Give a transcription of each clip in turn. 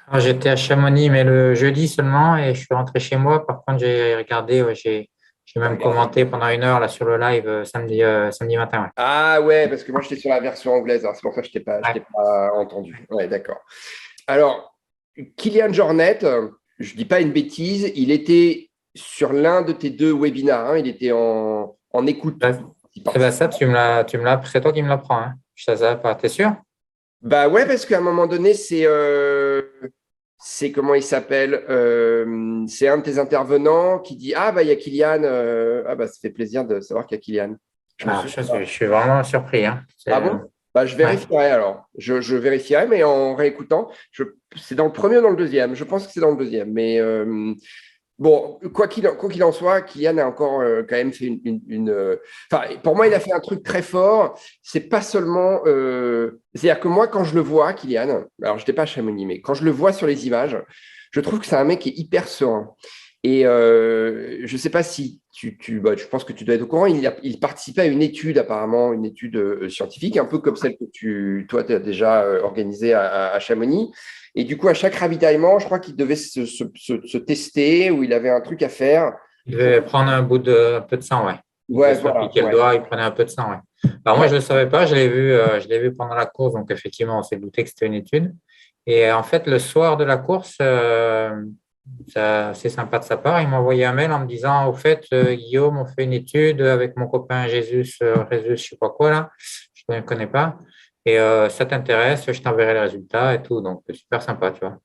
Alors, j'étais à Chamonix, mais le jeudi seulement, et je suis rentré chez moi. Par contre, j'ai regardé, ouais, j'ai T'as même regardé? commenté pendant 1 heure là sur le live samedi matin. Ouais. Ah ouais, parce que moi j'étais sur la version anglaise, alors c'est pour ça que je Ouais. t'ai pas entendu. Ouais, d'accord. Alors, Kylian Jornet, je dis pas une bêtise, il était sur l'un de tes deux webinars, hein, il était en écoute. Ouais. Il Eh ben participe. ça, c'est toi qui me l'apprends, hein. Je savais pas, t'es sûr? Bah ouais, parce qu'à un moment donné, c'est comment il s'appelle? C'est un de tes intervenants qui dit, ah bah il y a Kylian, ah bah ça fait plaisir de savoir qu'il y a Kylian. Je me Ah, souviens je suis vraiment surpris, hein. Ah bon? Bah, je Ouais. vérifierai alors. Je vérifierai, mais en réécoutant, c'est dans le premier ou dans le deuxième. Je pense que c'est dans le deuxième. Mais bon, quoi qu'il en soit, Kylian a encore quand même fait enfin, pour moi, il a fait un truc très fort. C'est pas seulement. C'est-à-dire que moi, quand je le vois, Kylian, alors je n'étais pas à Chamonix, mais quand je le vois sur les images, je trouve que c'est un mec qui est hyper serein. Et je ne sais pas si bah, je pense que tu dois être au courant, il participait à une étude apparemment, une étude scientifique, un peu comme celle que toi, tu as déjà organisée à Chamonix. Et du coup, à chaque ravitaillement, je crois qu'il devait se tester ou il avait un truc à faire. Il Pour... devait prendre un peu de sang, ouais. Il devait Ouais, se faire voilà, piquer le ouais. doigt, il prenait un peu de sang, ouais. Alors moi, je Ouais. ne le savais pas, je l'ai vu pendant la course, donc effectivement, on s'est douté que c'était une étude. Et en fait, le soir de la course, c'est sympa de sa part, il m'a envoyé un mail en me disant, au fait, Guillaume, on fait une étude avec mon copain Jésus, je sais pas quoi là, je ne connais pas. Et ça t'intéresse, je t'enverrai les résultats et tout, donc super sympa, tu vois.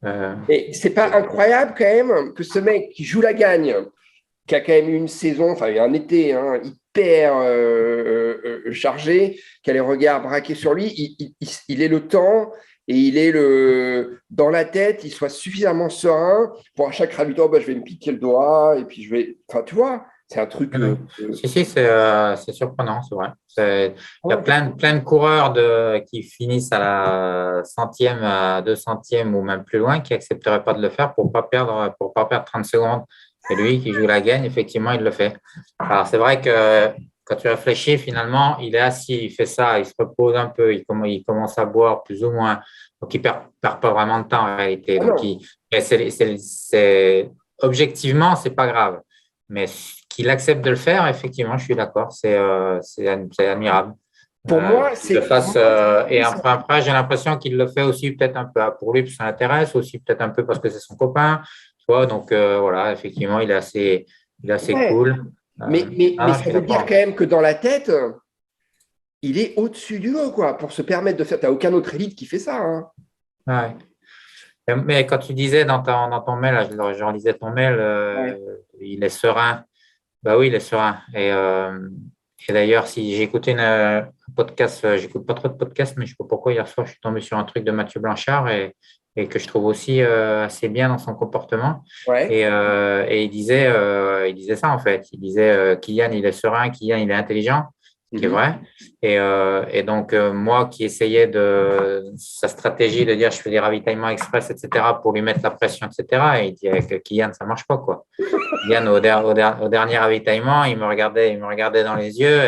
Euh, Et c'est pas incroyable quand même que ce mec qui joue la gagne, qui a quand même eu une saison, enfin un été hein, hyper chargé, qui a les regards braqués sur lui, il est le temps et il est dans la tête, il soit suffisamment serein pour à chaque ravito, bah, je vais me piquer le doigt et puis je vais. Enfin, tu vois, c'est un truc. Ouais. Si, c'est surprenant, c'est vrai. Il y a Ouais. plein de coureurs qui finissent à la centième, à 200e ou même plus loin qui n'accepteraient pas de le faire pour pas perdre 30 secondes. Et lui qui joue la gagne, effectivement, il le fait. Alors, c'est vrai que quand tu réfléchis, finalement, il est assis, il fait ça, il se repose un peu, il commence à boire plus ou moins. Donc, il perd pas vraiment de temps en réalité. Ah Donc, non. mais objectivement, c'est pas grave. Mais qu'il accepte de le faire, effectivement, je suis d'accord, c'est admirable. Pour moi, Qu'il le fasse, et c'est- après, j'ai l'impression qu'il le fait aussi peut-être un peu pour lui, parce que ça l'intéresse, aussi peut-être un peu parce que c'est son copain. Tu vois, donc voilà, effectivement, il est assez ouais. cool. Mais Je ça suis veut dire d'accord. quand même que dans la tête, il est au-dessus du lot, quoi, pour se permettre de faire. T'as aucun autre élite qui fait ça. Hein. Ouais. Mais quand tu disais dans ton mail, là, je relisais ton mail, Ouais. il est serein. Bah oui, il est serein. Et d'ailleurs, si j'ai écouté un podcast, j'écoute pas trop de podcasts, mais je sais pas pourquoi hier soir, je suis tombé sur un truc de Mathieu Blanchard et que je trouve aussi assez bien dans son comportement. Ouais. Et il disait ça en fait. Il disait Kylian, il est serein, Kylian, il est intelligent, ce qui est Mhm. vrai. Et donc, moi qui essayais de sa stratégie de dire je fais des ravitaillements express, etc., pour lui mettre la pression, etc., et il dit avec Kylian, ça marche pas, quoi. Yann, au dernier ravitaillement, il me regardait dans les yeux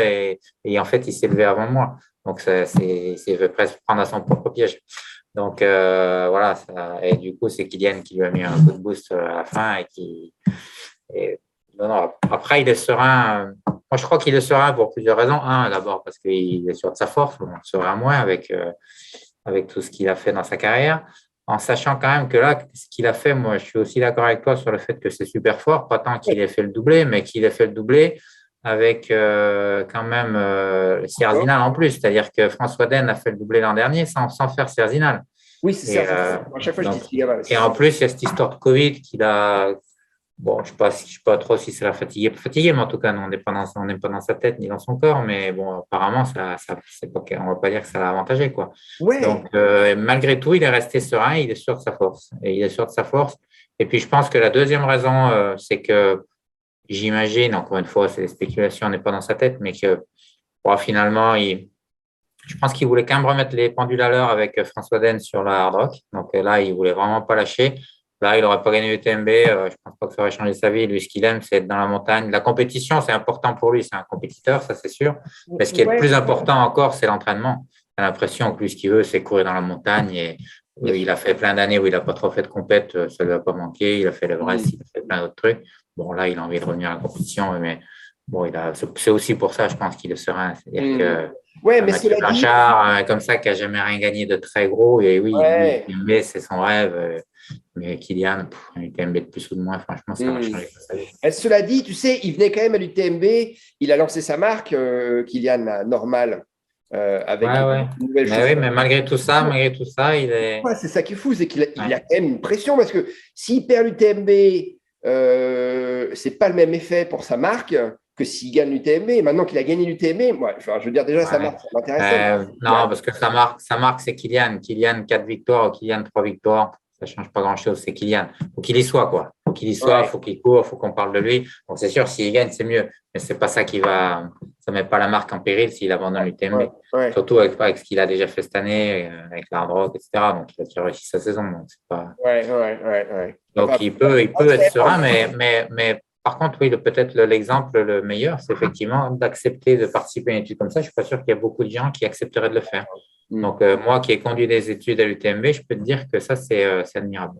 et en fait, il s'est levé avant moi. Donc, c'est veut presque prendre à son propre piège. Donc, voilà. Et du coup, c'est Kylian qui lui a mis un coup de boost à la fin et non, non, après, il est serein. Moi, je crois qu'il est serein pour plusieurs raisons. Un, d'abord, parce qu'il est sûr de sa force, bon, serein moins avec tout ce qu'il a fait dans sa carrière en sachant quand même que là, ce qu'il a fait, moi, je suis aussi d'accord avec toi sur le fait que c'est super fort, pas tant qu'il ait fait le doublé, mais qu'il ait fait le doublé avec quand même Encore. Sierzinal en plus. C'est-à-dire que François Den a fait le doublé l'an dernier sans faire Sierzinal. Oui, c'est Et, ça. À chaque fois, je dis donc, Tigana. et en plus, il y a cette histoire de Covid qu'il a. Bon, je sais pas trop si c'est la fatigué, mais en tout cas, non, on n'est pas dans sa tête ni dans son corps. Mais bon, apparemment, c'est pas, on va pas dire que ça l'a avantagé, quoi. Ouais. Donc, malgré tout, il est resté serein, il est sûr de sa force. Et il est sûr de sa force. Et puis, je pense que la deuxième raison, c'est que j'imagine, encore une fois, c'est des spéculations, on n'est pas dans sa tête, mais que bon, finalement, je pense qu'il voulait quand même remettre les pendules à l'heure avec François Den sur la Hard Rock. Donc là, il voulait vraiment pas lâcher. Là, il n'aurait pas gagné l'UTMB. Je pense pas que ça aurait changé sa vie. Lui, ce qu'il aime, c'est être dans la montagne. La compétition, c'est important pour lui. C'est un compétiteur, ça c'est sûr. Mais ce qui est le plus Ouais. important encore, c'est l'entraînement. J'ai l'impression que lui, ce qu'il veut, c'est courir dans la montagne. Et Bien Il a fait plein d'années où il n'a pas trop fait de compète, ça ne lui a pas manqué. Il a fait l'Everest, il a fait plein d'autres trucs. Bon, là, il a envie de revenir à la compétition, mais bon, c'est aussi pour ça, je pense qu'il est serein. C'est-à-dire que Ouais, mais Mathieu cela dit, Blanchard, comme ça, qui n'a jamais rien gagné de très gros, et oui, lui, ouais. UTMB, c'est son rêve. Mais Kylian, un UTMB de plus ou de moins, franchement, ça va Hmm. changer sa vie. Cela dit, tu sais, il venait quand même à l'UTMB, il a lancé sa marque, Kylian, là, normal, avec Ouais, ouais. une nouvelle Mais oui, chaussure. mais malgré tout ça, il est. Ouais, c'est ça qui est fou, c'est qu'il a, il Ouais. a quand même une pression parce que s'il perd l'UTMB, c'est pas le même effet pour sa marque que s'il gagne l'UTMB. Maintenant qu'il a gagné l'UTMB, moi, enfin, je veux dire déjà sa Ouais. marque, ça m'intéressait. Non, parce que sa marque, c'est Kylian. Kylian, 4 victoires, Kylian, 3 victoires. Ça ne change pas grand-chose, c'est Kylian. Il faut qu'il y soit, quoi. Il faut qu'il y soit, il Ouais, faut qu'il court, il faut qu'on parle de lui. Donc, c'est sûr, s'il gagne, c'est mieux. Mais c'est pas ça qui va. Ça ne met pas la marque en péril s'il abandonne ouais, l'UTMB. ouais, Surtout avec ce qu'il a déjà fait cette année, avec l'hard rock, etc. Donc, il a déjà réussi sa saison. Donc, c'est pas. ouais. Donc, Enfin, il peut être serein, mais par contre, oui, peut-être l'exemple le meilleur, c'est effectivement d'accepter de participer à une étude comme ça. Je ne suis pas sûr qu'il y a beaucoup de gens qui accepteraient de le faire. hmm. Donc, moi qui ai conduit des études à l'UTMB, je peux te dire que ça, c'est admirable.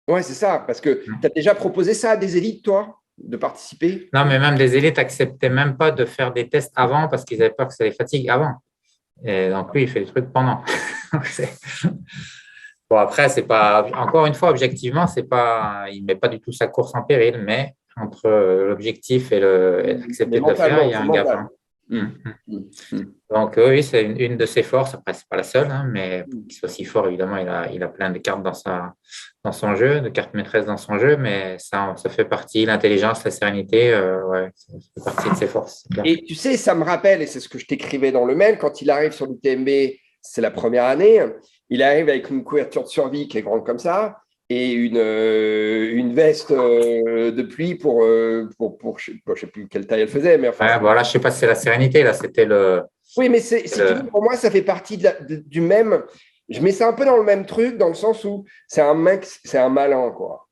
Ouais, c'est ça, parce que tu as déjà proposé ça à des élites, toi, de participer? Non, mais même des élites n'acceptaient même pas de faire des tests avant parce qu'ils avaient peur que ça les fatigue avant. Et donc, lui, il fait des trucs pendant. Bon, après, c'est pas, encore une fois, objectivement, c'est pas, il ne met pas du tout sa course en péril, mais entre l'objectif et Mais l'accepter de le faire, il mentalement, y a c'est un gap. mental. Hein. Hmm, Hum. hmm, hmm. Donc, oui, c'est une de ses forces. Après, ce n'est pas la seule, hein, mais pour qu'il soit si fort, évidemment, il a plein de cartes dans son jeu, de cartes maîtresses dans son jeu, mais ça fait partie, l'intelligence, la sérénité, ouais, ça fait partie de ses forces. Et tu sais, ça me rappelle, et c'est ce que je t'écrivais dans le mail, quand il arrive sur l'UTMB, c'est la première année, il arrive avec une couverture de survie qui est grande comme ça, et une veste de pluie je ne sais plus quelle taille elle faisait, mais enfin. Ouais, bon, là, je ne sais pas si c'est la sérénité, là, c'était Oui, mais si tu veux, pour moi, ça fait partie du même. Je mets ça un peu dans le même truc, dans le sens où c'est un mec, c'est un malin, quoi.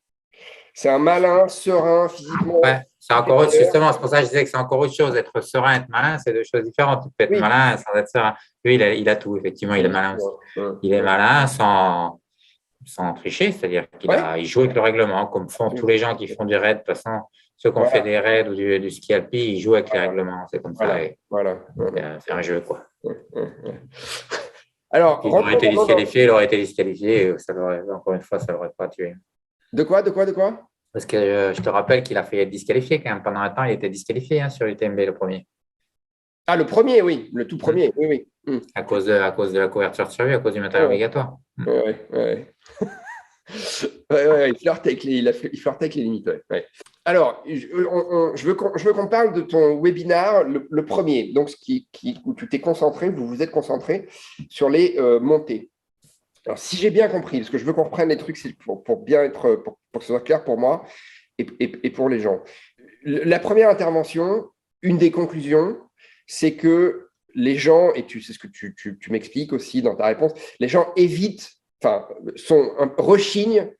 C'est un malin, serein, physiquement Ouais, c'est encore autre, supérieur. justement, c'est pour ça que je disais que c'est encore autre chose. Être serein, être malin, c'est deux choses différentes. Tu peux être Oui. malin sans être serein. Lui, il a tout, effectivement, il est malin aussi. Il est malin sans tricher, c'est-à-dire Ouais. il joue avec le règlement, comme font tous les gens qui font du raid. De toute façon, ceux qui ont fait Voilà, des raids ou du ski alpi, ils jouent avec les règlements. C'est comme ça. C'est un jeu, quoi. Alors, Il aurait rentrons été maintenant dans. disqualifié, il aurait été disqualifié. Encore une fois, ça ne l'aurait pas tué. De quoi? Parce que je te rappelle qu'il a fait être disqualifié quand même. Pendant un temps, il était disqualifié sur UTMB, le premier. Ah, le premier, oui, le tout premier, oui. À cause de la couverture de survie, à cause du matériel obligatoire. Ouais. Ouais, il flirtait avec les limites. Ouais. Alors, je veux qu'on parle de ton webinar, le premier, donc où tu t'es concentré, vous vous êtes concentré sur les montées. Alors, si j'ai bien compris, parce que je veux qu'on reprenne les trucs c'est pour bien être, pour que ce soit clair pour moi et pour les gens. La première intervention, une des conclusions, c'est que les gens, et c'est ce que tu m'expliques aussi dans ta réponse, les gens évitent, enfin, rechignent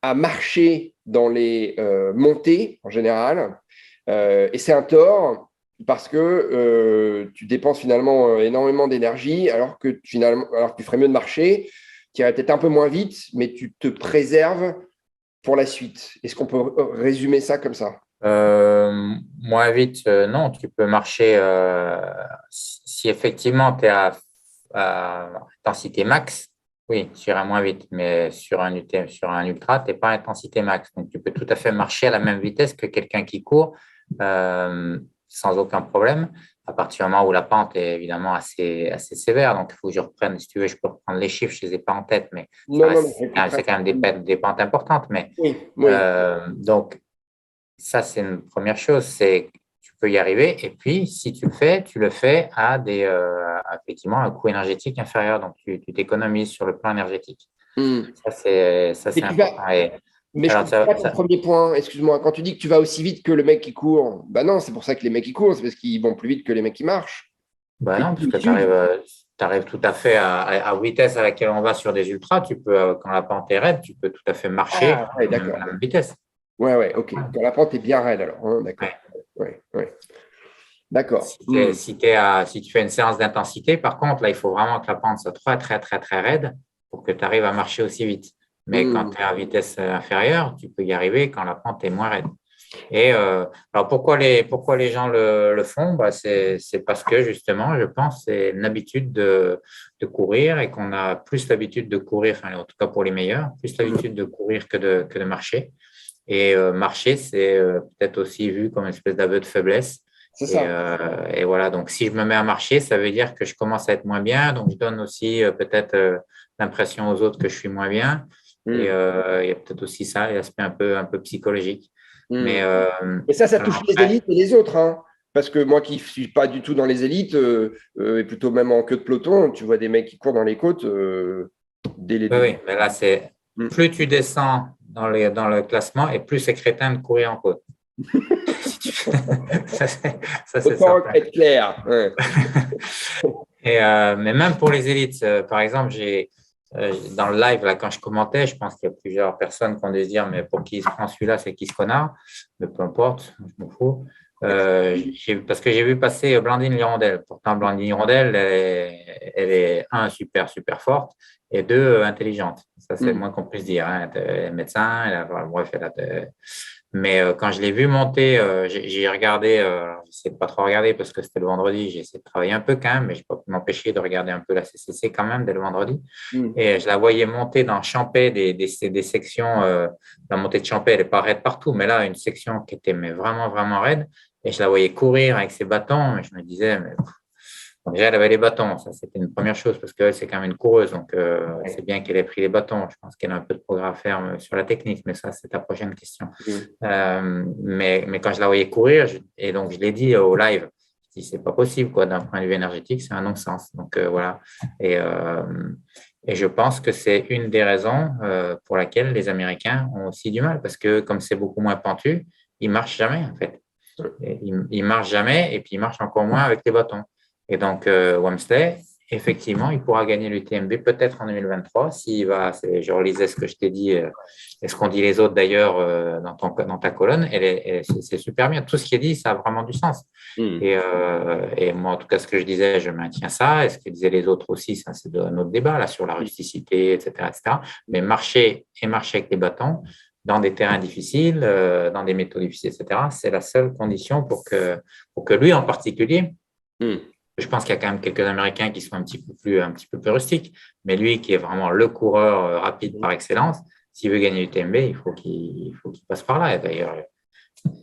à marcher dans les montées en général. Et c'est un tort parce que tu dépenses finalement énormément d'énergie alors que tu ferais mieux de marcher, tu irais peut-être un peu moins vite, mais tu te préserves pour la suite. Est-ce qu'on peut résumer ça comme ça? Moins vite, non, tu peux marcher si effectivement tu es à intensité max, oui, tu iras moins vite, mais sur un ultra, tu n'es pas à intensité max. Donc, tu peux tout à fait marcher à la même vitesse que quelqu'un qui court sans aucun problème, à partir du moment où la pente est évidemment assez sévère. Donc, il faut que je reprenne, si tu veux, je peux reprendre les chiffres, je ne les ai pas en tête, mais c'est quand même des pentes importantes. Mais, Oui. donc, ça, c'est une première chose, c'est que tu peux y arriver. Et puis, si tu le fais à effectivement, un coût énergétique inférieur. Donc, tu t'économises sur le plan énergétique. Ça, c'est important. Mais je ne comprends pas ton premier point. Excuse-moi, quand tu dis que tu vas aussi vite que le mec qui court, ben non, c'est pour ça que les mecs qui courent, c'est parce qu'ils vont plus vite que les mecs qui marchent. Ben non, parce que tu arrives tout à fait à vitesse à laquelle on va sur des ultras. Tu peux, quand la pente est raide, tu peux tout à fait marcher à la même vitesse. Ouais, ok. Quand la pente est bien raide, alors. Hein, d'accord. Ouais. D'accord. Si tu fais une séance d'intensité, par contre, là, il faut vraiment que la pente soit très, très, très, très raide. pour que tu arrives à marcher aussi vite. Mais quand tu es à vitesse inférieure, tu peux y arriver quand la pente est moins raide. Et alors pourquoi les gens le font? C'est parce que justement, je pense, c'est une habitude de courir et qu'on a plus l'habitude de courir, enfin, en tout cas pour les meilleurs, plus l'habitude de courir que de marcher. Et marcher, c'est peut-être aussi vu comme une espèce d'aveu de faiblesse. C'est ça. Et voilà, donc si je me mets à marcher, ça veut dire que je commence à être moins bien. Donc je donne aussi peut-être l'impression aux autres que je suis moins bien. Et il y a peut-être aussi ça, l'aspect un peu psychologique. Mais Et ça touche alors, les élites et les autres, hein. Parce que moi qui ne suis pas du tout dans les élites, et plutôt même en queue de peloton, tu vois des mecs qui courent dans les côtes dès les débuts. oui, mais là, c'est plus tu descends dans le classement et plus c'est crétin de courir en côte. ça, c'est Autant certain. être clair. Ouais. Mais même pour les élites, par exemple, dans le live, là, quand je commentais, je pense qu'il y a plusieurs personnes qui ont dû se dire, mais pour qui il se prend celui-là, c'est qui ce connard? Mais peu importe, je m'en fous. Parce que j'ai vu passer Blandine Hirondelle. Pourtant, Blandine Hirondelle, elle est, un, super, super forte, et deux, intelligente. Ça, c'est le moins qu'on puisse dire. Hein. Elle est médecin, bref, mais quand je l'ai vu monter, j'ai regardé, j'essaie de pas trop regarder parce que c'était le vendredi, j'ai essayé de travailler un peu quand même, mais je n'ai pas pu m'empêcher de regarder un peu la CCC quand même dès le vendredi. Et je la voyais monter dans Champais, des sections, la montée de Champais, elle n'est pas raide partout, mais là, une section qui était mais vraiment, vraiment raide. Et je la voyais courir avec ses bâtons, et je me disais, mais bon, déjà, elle avait les bâtons, ça c'était une première chose, parce qu'elle, c'est quand même une coureuse, donc c'est bien qu'elle ait pris les bâtons. Je pense qu'elle a un peu de progrès à faire sur la technique, mais ça, c'est ta prochaine question. Mais quand je la voyais courir, et donc je l'ai dit au live, je dis, c'est pas possible, quoi, d'un point de vue énergétique, c'est un non-sens. Donc voilà. Et je pense que c'est une des raisons pour laquelle les Américains ont aussi du mal, parce que comme c'est beaucoup moins pentu, ils ne marchent jamais, en fait. Ils ne marchent jamais, et puis ils marchent encore moins avec les bâtons. Et donc, Wamsley, effectivement, il pourra gagner l'UTMB peut-être en 2023 s'il va. Je relisais ce que je t'ai dit et ce qu'ont dit les autres d'ailleurs dans ta colonne. C'est super bien. Tout ce qui est dit, ça a vraiment du sens. Et moi, en tout cas, ce que je disais, je maintiens ça. Et ce que disaient les autres aussi, ça, c'est un autre débat là, sur la rusticité, etc., etc. Mais marcher avec les bâtons dans des terrains difficiles, dans des métaux difficiles, etc., c'est la seule condition pour que lui en particulier. Je pense qu'il y a quand même quelques Américains qui sont un petit peu plus rustiques, mais lui qui est vraiment le coureur rapide par excellence, s'il veut gagner l'UTMB, il faut qu'il passe par là. Et d'ailleurs,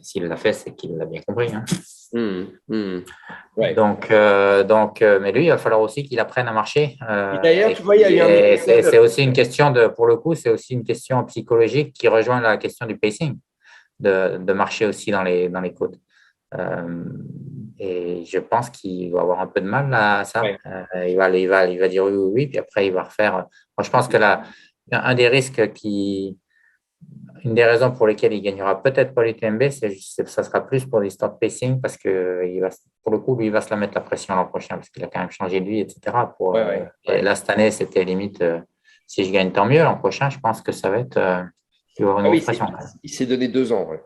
s'il l'a fait, c'est qu'il l'a bien compris. Hein. Ouais. Donc, mais lui, il va falloir aussi qu'il apprenne à marcher. D'ailleurs, tu vois, il y a eu c'est aussi une question pour le coup, c'est aussi une question psychologique qui rejoint la question du pacing, de marcher aussi dans les côtes. Et je pense qu'il va avoir un peu de mal à ça. Ouais. Il va dire oui, puis après il va refaire. Moi, je pense que un des risques une des raisons pour lesquelles il gagnera peut-être pas l'UTMB, ça sera plus pour l'histoire de pacing parce que pour le coup, lui, il va se la mettre la pression l'an prochain parce qu'il a quand même changé de vie, etc. Et là, cette année, c'était limite, si je gagne, tant mieux. L'an prochain, je pense que ça va être, il va y avoir une autre pression. Il s'est donné 2 ans. Ouais.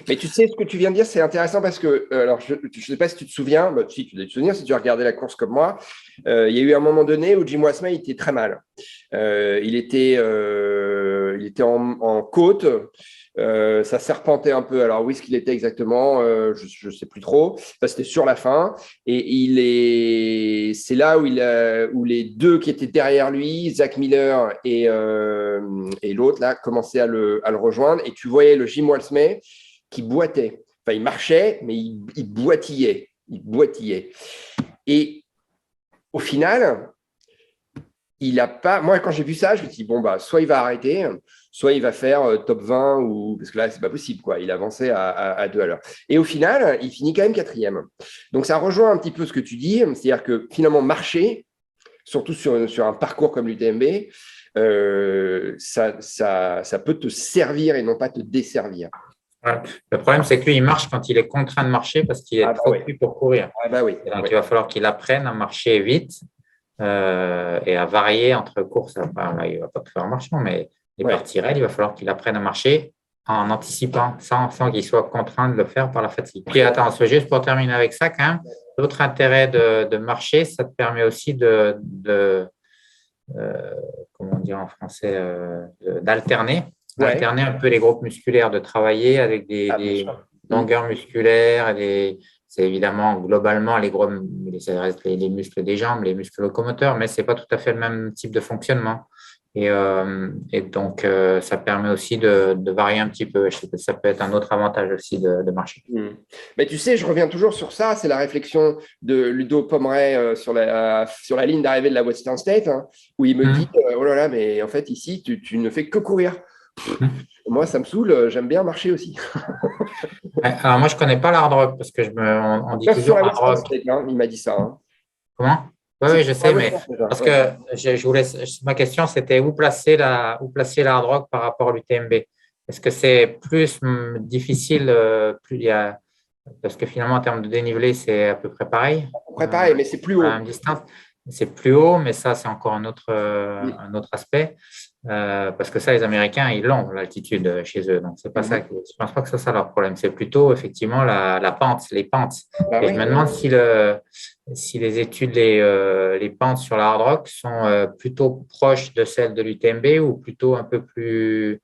Mais tu sais, ce que tu viens de dire, c'est intéressant parce que, alors, je ne sais pas si tu te souviens, si tu dois te souvenir, si tu as regardé la course comme moi, il y a eu un moment donné où Jim Wasserman était très mal. Il était en côte, ça serpentait un peu. Alors, où est-ce qu'il était exactement? Je ne sais plus trop. Enfin, c'était sur la fin. Et c'est là où les deux qui étaient derrière lui, Zach Miller et l'autre, là, commençaient à le rejoindre. Et tu voyais le Jim Wasserman qui boitait. Enfin, il marchait, mais il boitillait. Il boitillait. Et au final, il n'a pas. Moi, quand j'ai vu ça, je me suis dit, bon, soit il va arrêter, soit il va faire top 20, parce que là, c'est pas possible, quoi. Il avançait à 2 à l'heure. Et au final, il finit quand même 4e. Donc, ça rejoint un petit peu ce que tu dis, c'est-à-dire que finalement, marcher, surtout sur un parcours comme l'UTMB, ça peut te servir et non pas te desservir. Ouais. Le problème, c'est que lui, il marche quand il est contraint de marcher parce qu'il est trop cuit pour courir. Oui. Donc, il va falloir qu'il apprenne à marcher vite et à varier entre courses. Enfin, là, il ne va pas tout faire en marchant, mais les parties raides, il va falloir qu'il apprenne à marcher en anticipant, sans qu'il soit contraint de le faire par la fatigue. Puis, attends, juste pour terminer avec ça, quand même, l'autre intérêt de marcher, ça te permet aussi comment dire en français, d'alterner. Ouais. Alterner un peu les groupes musculaires, de travailler avec Ah, bien des sûr. longueurs musculaires. C'est évidemment globalement ça reste les muscles des jambes, les muscles locomoteurs, mais ce n'est pas tout à fait le même type de fonctionnement. Et donc, ça permet aussi de varier un petit peu. Je sais que ça peut être un autre avantage aussi de marcher. Mais tu sais, je reviens toujours sur ça. C'est la réflexion de Ludo Pomeray sur la ligne d'arrivée de la Western State, hein, où il me dit oh là là, mais en fait, ici, tu ne fais que courir. Moi, ça me saoule. J'aime bien marcher aussi. Ouais, alors, moi, je ne connais pas l'hard rock parce que on dit Sur toujours la hard Western rock. State, hein, il m'a dit ça. Hein. Comment? Oui, C'est oui, je sur la sais, mais Western State, hein, parce ouais. que je voulais, ma question, c'était où placer l'hard rock par rapport à l'UTMB? Est-ce que c'est plus difficile, parce que finalement, en termes de dénivelé, c'est à peu près pareil, Préparé, mais c'est plus à la haut. même distance. C'est plus haut, mais ça, c'est encore Mm. un autre aspect. Parce que ça, les Américains, ils l'ont, l'altitude chez eux. Donc, c'est pas ça. Je ne pense pas que c'est ça leur problème. C'est plutôt, effectivement, la pente, les pentes. Bah Et je oui. me demande si les études, les pentes sur la hard rock sont plutôt proches de celles de l'UTMB ou plutôt un peu plus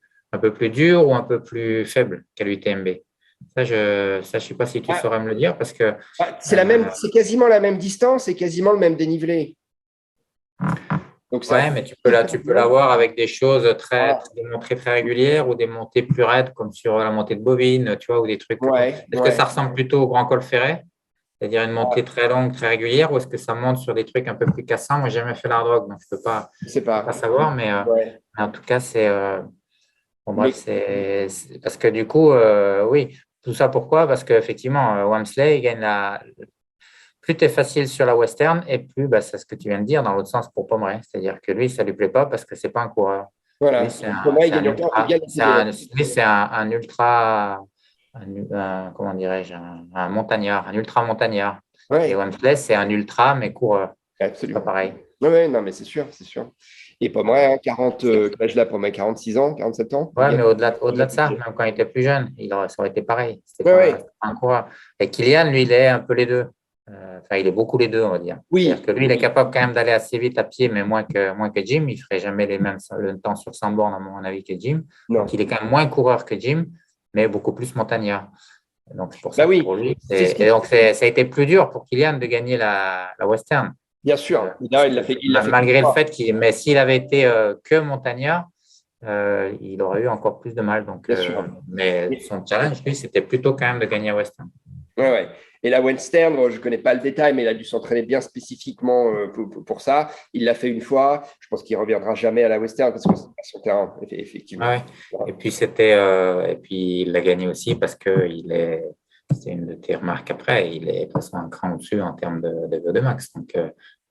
dures ou un peu plus faibles qu'à l'UTMB. Ça, je ne sais pas si tu Ah, saurais me le dire parce que c'est quasiment la même distance et quasiment le même dénivelé. Donc, c'est un ouais, peu mais tu peux différent. l'avoir avec des choses Voilà. des montées très régulières ou des montées plus raides comme sur la montée de Bovine, tu vois, ou des trucs. Ouais, Est-ce que ouais. ça ressemble plutôt au Grand Col Ferret, c'est-à-dire une montée très longue, très régulière, ou est-ce que ça monte sur des trucs un peu plus cassants? Moi, j'ai jamais fait l'hard rock, donc Je sais je peux pas pas. savoir, Ouais. mais en tout cas, bon, bref, Mais parce que du coup, oui, tout ça pourquoi? Parce qu'effectivement, Wamsley, il gagne plus tu es facile sur la western et plus, bah, c'est ce que tu viens de dire, dans l'autre sens pour Pomeray. C'est-dire que lui, ça ne lui plaît pas parce que ce n'est pas un coureur. Lui, voilà. Thomas, il c'est un gagne encore, il ultra. gagne TDS. Lui, c'est un ultra. Comment dirais-je? Un montagnard, un ultra montagnard. Et Ouais, Wamsley, c'est un ultra, mais coureur. C'est pas absolument. pareil. Ouais, non, mais c'est sûr, c'est sûr. Et Pomeray, hein, 40, quel âge là, Pomeray, 46 ans, 47 ans, il Ouais, gagne. mais au-delà de ça, même quand il était plus jeune, ça aurait été pareil. Ouais, C'était ouais. pas un coureur. Et Kylian, lui, il est un peu les deux. Enfin, il est beaucoup les deux, on va dire. C'est-à-dire Oui, que lui, il est capable quand même d'aller assez vite à pied, mais moins que Jim. Il ne ferait jamais le temps sur 100 bornes, à mon avis, que Jim. non. Donc, il est quand même moins coureur que Jim, mais beaucoup plus montagnard. Donc, c'est pour Bah ça que oui, pour lui, c'est ce et qui. donc, ça a été plus dur pour Kylian de gagner la Western. Bien sûr. Là, Parce que il l'a fait qu'une malgré le fois. fait mais s'il avait été que montagnard, il aurait eu encore plus de mal. Donc, Bien sûr. mais son challenge, lui, c'était plutôt quand même de gagner à Western. Ouais, ouais. Et la Western, bon, je ne connais pas le détail, mais il a dû s'entraîner bien spécifiquement pour ça. Il l'a fait une fois. Je pense qu'il ne reviendra jamais à la Western parce que c'est pas son terrain, effectivement. Ouais. Et puis et puis il l'a gagné aussi parce que c'est une de tes remarques après, il est passé un cran au-dessus en termes de VO2 max. Donc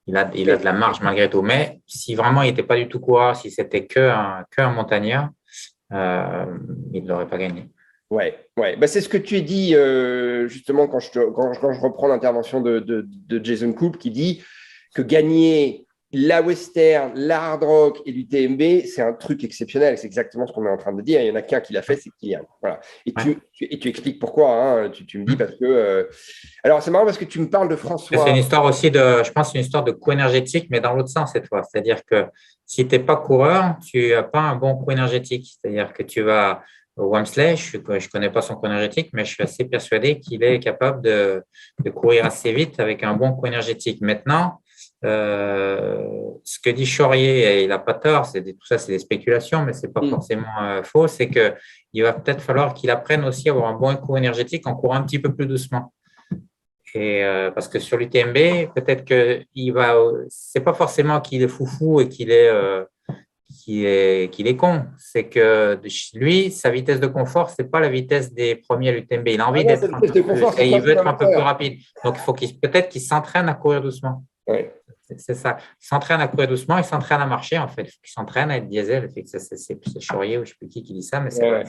il a de la marge malgré tout. Mais si vraiment il n'était pas du tout coureur, si c'était que un montagnard, il ne l'aurait pas gagné. Ouais, ouais. Bah, c'est ce que tu as dit justement quand je reprends l'intervention de Jason Koop qui dit que gagner la Western, la Hard Rock et l'UTMB, c'est un truc exceptionnel. C'est exactement ce qu'on est en train de dire. Il n'y en a qu'un qui l'a fait, c'est Kylian. Voilà. Et Ouais. tu expliques pourquoi. Hein. Tu me dis parce que. Alors, c'est marrant parce que tu me parles de C'est François. une histoire aussi je pense, une histoire de coût énergétique, mais dans l'autre sens cette fois. C'est-à-dire que si tu n'es pas coureur, tu n'as pas un bon coût énergétique. C'est-à-dire que tu vas au Wamsley, je ne connais pas son coût énergétique, mais je suis assez persuadé qu'il est capable de courir assez vite avec un bon coût énergétique. Maintenant, ce que dit Chaurier, et il n'a pas tort, tout ça, c'est des spéculations, mais ce n'est pas forcément faux, c'est qu'il va peut-être falloir qu'il apprenne aussi à avoir un bon coût énergétique en courant un petit peu plus doucement. Et parce que sur l'UTMB, peut-être que c'est pas forcément qu'il est foufou et qu'il est con. C'est que lui, sa vitesse de confort, c'est pas la vitesse des premiers à l'UTMB. Il a envie d'être un peu plus, et il veut être un peu plus rapide. Donc, il faut peut-être qu'il s'entraîne à courir doucement. Ouais. C'est ça. Il s'entraîne à courir doucement, il s'entraîne à marcher, en fait. Il s'entraîne à être diesel. C'est Chaurier ou je ne sais plus qui dit ça, mais c'est vrai.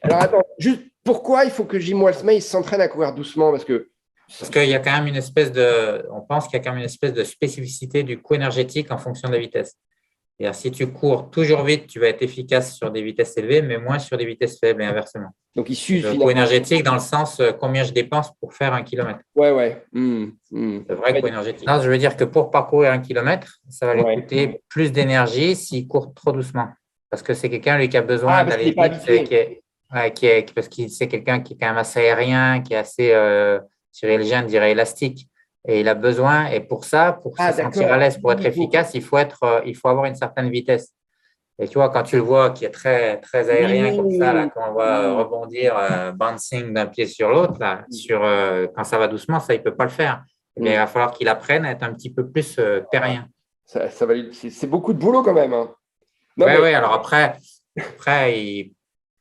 Alors, attends, juste pourquoi il faut que Jim Walsmay s'entraîne à courir doucement? Parce qu'il y a quand même on pense qu'il y a quand même une espèce de spécificité du coût énergétique en fonction de la vitesse. C'est-à-dire, si tu cours toujours vite, tu vas être efficace sur des vitesses élevées, mais moins sur des vitesses faibles et inversement. Donc, il s'use Le coût finalement. énergétique dans le sens combien je dépense pour faire 1 kilomètre. Ouais. Le vrai Ouais, coût énergétique. Non, je veux dire que pour parcourir 1 kilomètre, ça va lui ouais. coûter plus d'énergie s'il court trop doucement. Parce que c'est quelqu'un, lui, qui a besoin Parce qu'il d'aller n'est pas vite, habitué. parce que c'est quelqu'un qui est quand même assez aérien, qui est assez, chirurgien, je dirais, élastique. Et il a besoin, et pour ça, pour se sentir à D'accord. l'aise, pour être efficace, il faut avoir une certaine vitesse. Et tu vois, quand tu le vois qui est très, très aérien comme ça, là, quand on va rebondir, bouncing d'un pied sur l'autre, là, quand ça va doucement, ça, il ne peut pas le faire. Eh bien, il va falloir qu'il apprenne à être un petit peu plus terrien. C'est beaucoup de boulot quand même, hein. Non, Oui, mais oui. Alors après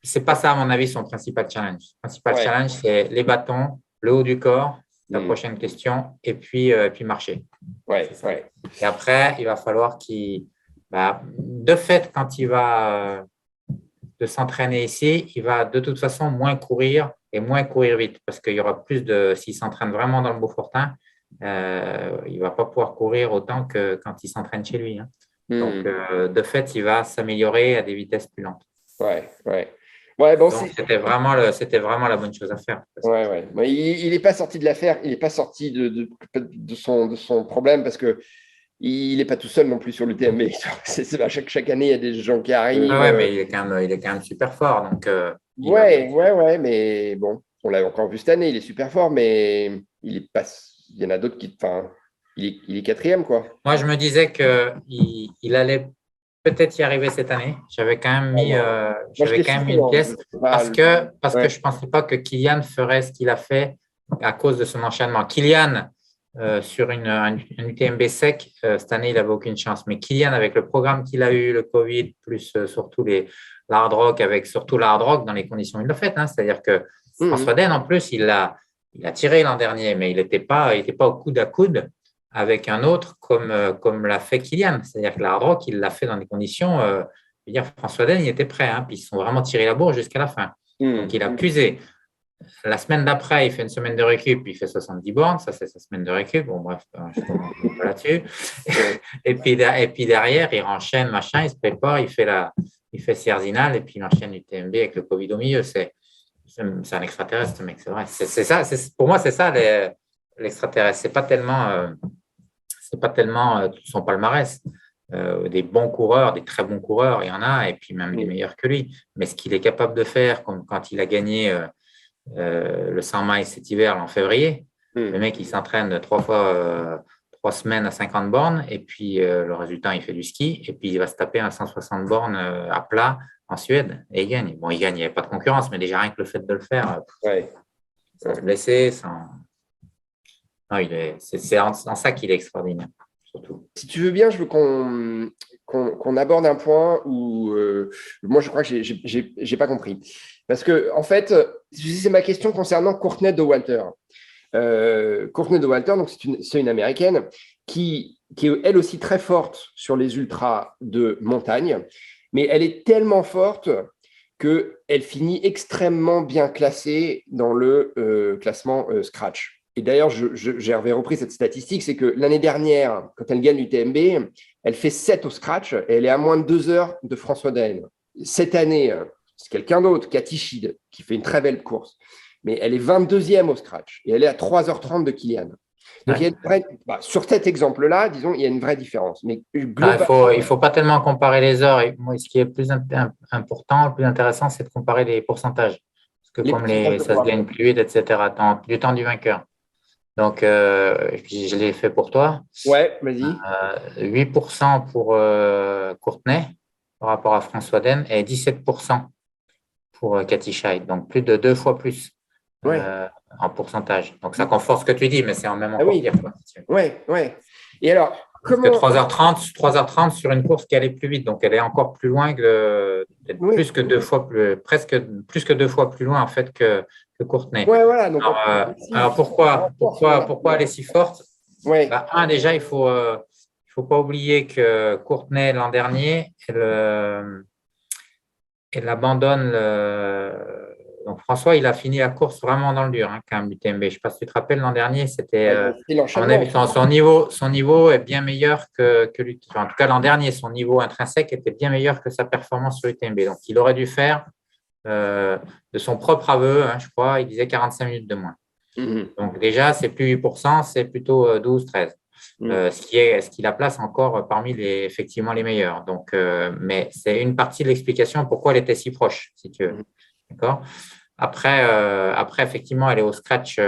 c'est pas ça, à mon avis, son principal challenge. Le principal ouais. challenge, c'est les bâtons, le haut du corps, la Hmm. prochaine question, et puis marcher. Ouais, C'est ça. ouais. Et après, il va falloir de fait, quand il va de s'entraîner ici, il va de toute façon moins courir et moins courir vite parce qu'il y aura s'il s'entraîne vraiment dans le Beaufortin, il ne va pas pouvoir courir autant que quand il s'entraîne chez lui, hein. Donc, de fait, il va s'améliorer à des vitesses plus lentes. Ouais, ouais. Ouais, bon, Donc, c'était vraiment la bonne chose à faire. ouais, ouais. Mais il n'est pas sorti de l'affaire, il n'est pas sorti de son problème parce que il n'est pas tout seul non plus sur l'UTMB. Chaque année, il y a des gens qui arrivent. Ouais, mais il est quand même super fort. Donc, il va bien. Ouais, mais bon, on l'a encore vu cette année, il est super fort, mais il y en a d'autres qui. Enfin, il est quatrième, quoi. Moi, je me disais qu'il allait peut-être y arriver cette année. J'avais quand même mis, Moi, je l'ai soufflé, une hein. pièce parce que Ouais. je ne pensais pas que Kylian ferait ce qu'il a fait à cause de son enchaînement. Kylian, sur un UTMB sec, cette année, il n'avait aucune chance. Mais Kylian, avec le programme qu'il a eu, le Covid, plus surtout l'hard rock, avec surtout l'hard rock dans les conditions qu'il l'a fait, hein. C'est-à-dire que François Den, en plus, il a tiré l'an dernier, mais il n'était pas au coude à coude avec un autre comme l'a fait Kylian. C'est-à-dire que l'hard rock, il l'a fait dans des conditions. Je veux dire, François Den, il était prêt, hein, puis ils se sont vraiment tiré la bourre jusqu'à la fin. Donc, il a puisé. La semaine d'après, il fait une semaine de récup, puis il fait 70 bornes. Ça, c'est sa semaine de récup. Bon, bref, je ne commence pas là-dessus. Et puis derrière, il enchaîne, machin, il se prépare, il fait Sierzinal, et puis il enchaîne l'UTMB avec le Covid au milieu. C'est un extraterrestre, ce mec, c'est vrai. C'est ça, pour moi, c'est ça l'extraterrestre. C'est pas tellement tout son palmarès. Des bons coureurs, des très bons coureurs, il y en a, et puis même des meilleurs que lui. Mais ce qu'il est capable de faire, comme quand il a gagné le 100 miles cet hiver, en février, le mec, il s'entraîne 3 semaines à 50 bornes, et puis le résultat, il fait du ski, et puis il va se taper un 160 bornes à plat en Suède, et il gagne. Bon, il gagne, il n'y avait pas de concurrence, mais déjà rien que le fait de le faire, sans se blesser, Non, c'est en ça qu'il est extraordinaire, surtout. Si tu veux bien, je veux qu'on aborde un point où moi, je crois que j'ai pas compris. Parce que, en fait, c'est ma question concernant Courtney Dauwalter. Courtney Dauwalter, donc c'est une Américaine qui est elle aussi très forte sur les ultras de montagne, mais elle est tellement forte qu'elle finit extrêmement bien classée dans le classement Scratch. Et d'ailleurs, j'avais repris cette statistique, c'est que l'année dernière, quand elle gagne l'UTMB, elle fait 7 au Scratch et elle est à moins de 2 heures de François Daen. Cette année, c'est quelqu'un d'autre, Cathy Schied, qui fait une très belle course. Mais elle est 22e au Scratch et elle est à 3h30 de Kylian. Donc, il y a une vraie, sur cet exemple-là, disons, il y a une vraie différence. Mais globalement, il ne faut pas tellement comparer les heures. Et moi, ce qui est le plus important, le plus intéressant, c'est de comparer les pourcentages. Parce que comme ça se gagne plus vite, etc., du temps du vainqueur. Donc, je l'ai fait pour toi. Ouais, vas-y. 8% pour Courtney par rapport à François Den et 17% pour Cathy Scheid. Donc, plus de 2 fois plus en pourcentage. Donc, ça conforte ce que tu dis, mais c'est en même encore pire. Ouais. Et alors, comment… 3h30 sur une course qui allait plus vite. Donc, elle est encore plus loin plus que 2 fois presque plus que 2 fois plus loin, en fait, que Courtney. Ouais, voilà. Donc, alors pourquoi elle est si forte? Déjà, il faut pas oublier que Courtney, l'an dernier, elle abandonne Donc, François, il a fini la course vraiment dans le dur, hein, quand même, l'UTMB. Je ne sais pas si tu te rappelles, l'an dernier, c'était, C'est à mon l'enchaînement. avis, son niveau est bien meilleur que l'UTMB. Enfin, en tout cas, l'an dernier, son niveau intrinsèque était bien meilleur que sa performance sur l'UTMB. Donc, il aurait dû faire, de son propre aveu, hein, je crois, il disait 45 minutes de moins. Donc, déjà, c'est plus 8%, c'est plutôt 12-13. Ce qui la place encore parmi effectivement les meilleurs. Donc, mais c'est une partie de l'explication pourquoi elle était si proche, si tu veux. D'accord. Après, effectivement, elle est au scratch.